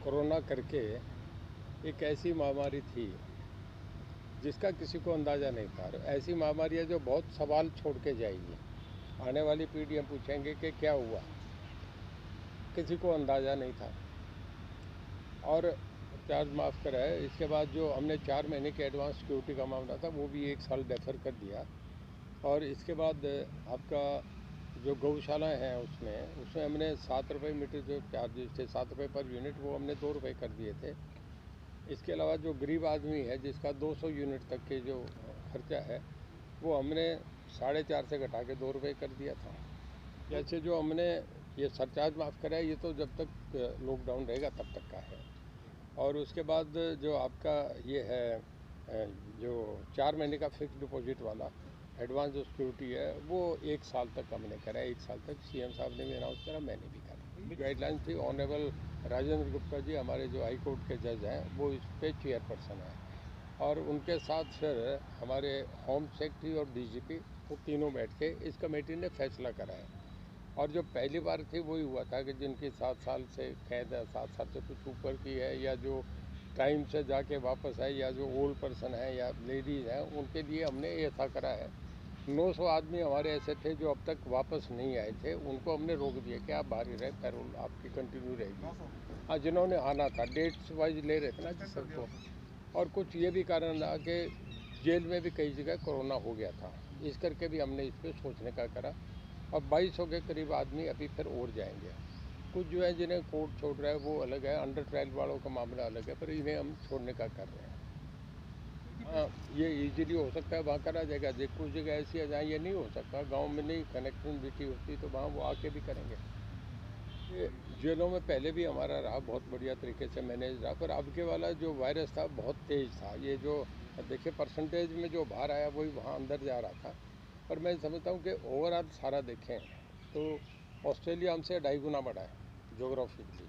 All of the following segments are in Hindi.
कोरोना करके एक ऐसी महामारी थी जिसका किसी को अंदाज़ा नहीं था। ऐसी महामारी है जो बहुत सवाल छोड़ के जाएगी। आने वाली पीढ़ियाँ पूछेंगे कि क्या हुआ, किसी को अंदाज़ा नहीं था। और चार्ज माफ़ करा है, इसके बाद जो हमने 4 महीने के एडवांस सिक्योरिटी का मामला था वो भी 1 साल डेफर कर दिया। और इसके बाद आपका जो गौशालाएँ हैं उसमें हमने 7 रुपये मीटर जो चार्जेस थे, 7 रुपये पर यूनिट, वो हमने 2 रुपये कर दिए थे। इसके अलावा जो गरीब आदमी है जिसका 200 यूनिट तक के जो खर्चा है वो हमने 4.5 से घटा के 2 रुपये कर दिया था। जैसे जो हमने ये सरचार्ज माफ़ करा है, ये तो जब तक लॉकडाउन रहेगा तब तक का है। और उसके बाद जो आपका ये है जो 4 महीने का फिक्स डिपॉजिट वाला एडवांस जो सिक्योरिटी है वो 1 साल तक हमने करा है। 1 साल तक सीएम साहब ने भी अनाउंस करा, मैंने भी करा। गाइडलाइन थी। ऑनरेबल राजेंद्र गुप्ता जी हमारे जो हाई कोर्ट के जज हैं वो इस पे चेयरपर्सन हैं, और उनके साथ फिर हमारे होम सेक्रेटरी और डीजीपी, वो तीनों बैठ के इस कमेटी ने फैसला करा है। और जो पहली बार थी वही हुआ था कि जिनकी 7 साल से कैद है, 7 साल से कुछ ऊपर की है, या जो टाइम से जाके वापस आए, या जो ओल्ड पर्सन है या लेडीज़ हैं, उनके लिए हमने ऐसा करा है। 900 आदमी हमारे ऐसे थे जो अब तक वापस नहीं आए थे, उनको हमने रोक दिया कि आप बाहर ही रहे, पैरोल आपकी कंटिन्यू रहेगी। हाँ, जिन्होंने आना था डेट्स वाइज ले रहे थे ना सबको। और कुछ ये भी कारण था कि जेल में भी कई जगह कोरोना हो गया था, इस करके भी हमने इस पर सोचने का करा। और 2200 के करीब आदमी अभी फिर और जाएंगे। कुछ जो है जिन्हें कोर्ट छोड़ रहा है वो अलग है, अंडर ट्रायल वालों का मामला अलग है, पर इन्हें हम छोड़ने का कर रहे हैं। हाँ, ये इजीली हो सकता है, वहाँ करा जाएगा। कुछ जगह ऐसी है जहाँ ये नहीं हो सकता, गांव में नहीं कनेक्टिविटी होती, तो वहाँ वो आके भी करेंगे। ये जेलों में पहले भी हमारा रहा, बहुत बढ़िया तरीके से मैनेज रहा, पर अब के वाला जो वायरस था बहुत तेज़ था। ये जो देखिए परसेंटेज में जो बाहर आया वही वहाँ अंदर जा रहा था। पर मैं समझता हूँ कि ओवरऑल सारा देखें तो ऑस्ट्रेलिया हमसे 2.5 गुना बड़ा है जोग्राफिकली,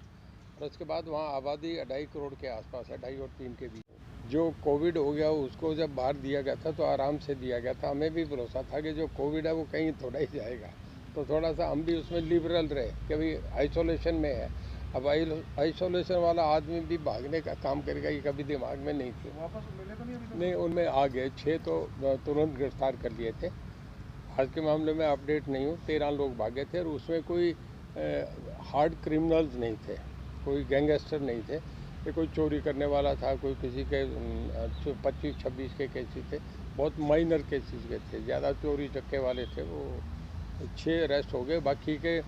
और उसके बाद वहाँ आबादी 2.5 करोड़ के आसपास है, 2.5 और 3 के बीच। जो कोविड हो गया उसको जब बाहर दिया गया था तो आराम से दिया गया था। हमें भी भरोसा था कि जो कोविड है वो कहीं थोड़ा ही जाएगा, तो थोड़ा सा हम भी उसमें लिबरल रहे कि भाई आइसोलेशन में है। अब आइसोलेशन वाला आदमी भी भागने का काम करेगा, ये कभी दिमाग में नहीं थी। वापस मिले तो नहीं अभी? नहीं, उनमें आ गए 6 तो तुरंत गिरफ्तार कर लिए थे। आज के मामले में अपडेट नहीं हूँ, 13 लोग भागे थे, और उसमें कोई हार्ड क्रिमिनल्स नहीं थे, कोई गैंगस्टर नहीं थे। ये कोई चोरी करने वाला था, कोई किसी के 25-26 के केसेस थे, बहुत माइनर केसेस के थे, ज़्यादा चोरी चक्के वाले थे। वो 6 अरेस्ट हो गए। बाकी के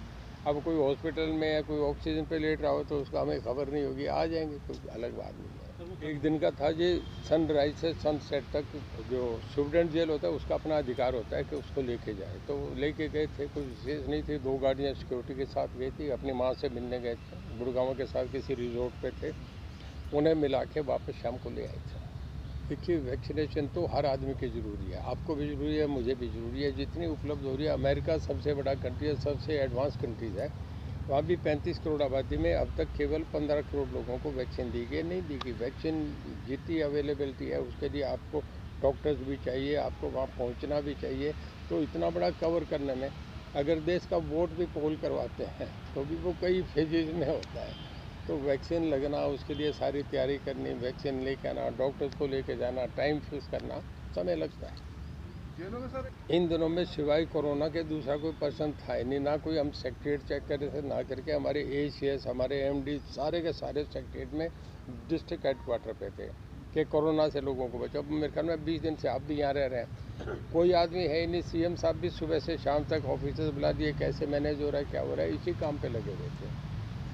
अब कोई हॉस्पिटल में या कोई ऑक्सीजन पे लेट रहा हो तो उसका हमें खबर नहीं होगी, आ जाएंगे, कोई अलग बात नहीं है। एक दिन का था जी, सनराइज से सनसेट तक जो स्टूडेंट जेल होता है उसका अपना अधिकार होता है कि उसको लेके जाए, तो लेके गए थे। कोई विशेष नहीं थी, 2 गाड़ियाँ सिक्योरिटी के साथ गई थी, अपनी माँ से मिलने गए थे, गुड़गांव के साथ किसी रिजॉर्ट पे थे, उन्हें मिला के वापस शाम को ले आए थे। देखिए, वैक्सीनेशन तो हर आदमी की ज़रूरी है, आपको भी ज़रूरी है, मुझे भी ज़रूरी है, जितनी उपलब्ध हो रही है। अमेरिका सबसे बड़ा कंट्री है, सबसे एडवांस कंट्रीज़ है, वहाँ भी 35 करोड़ आबादी में अब तक केवल 15 करोड़ लोगों को वैक्सीन दी गई। नहीं दी गई वैक्सीन, जितनी अवेलेबिलिटी है उसके लिए आपको डॉक्टर्स भी चाहिए, आपको वहाँ पहुँचना भी चाहिए। तो इतना बड़ा कवर करने में अगर देश का वोट भी पोल करवाते हैं तो भी वो कई फेजेज में होता है। तो वैक्सीन लगना, उसके लिए सारी तैयारी करनी, वैक्सीन लेके आना, डॉक्टर्स को लेके जाना, टाइम फिक्स करना, समय लगता है। जेलों में सर इन दिनों में सिवाय कोरोना के दूसरा कोई पर्सन था ही नहीं, ना कोई हम सेक्रेटरीट चेक कर रहे थे, ना करके हमारे ACS, हमारे MD सारे के सारे सेक्रेटरीट में डिस्ट्रिक्ट हेडक्वार्टर पे थे कि कोरोना से लोगों को बचाओ। मेरे ख्याल में 20 दिन से आप भी यहाँ रह रहे हैं, कोई आदमी है ही नहीं। CM साहब भी सुबह से शाम तक ऑफिसर्स बुला दिए, कैसे मैनेज हो रहा है, क्या हो रहा है, इसी काम पर लगे हुए थे।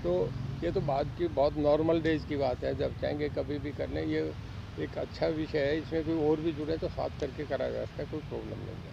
तो ये तो बात की बहुत नॉर्मल डेज की बात है, जब चाहेंगे कभी भी कर लें। ये एक अच्छा विषय है, इसमें कोई और भी जुड़े तो साथ करके करा जा सकता है, कोई प्रॉब्लम नहीं है।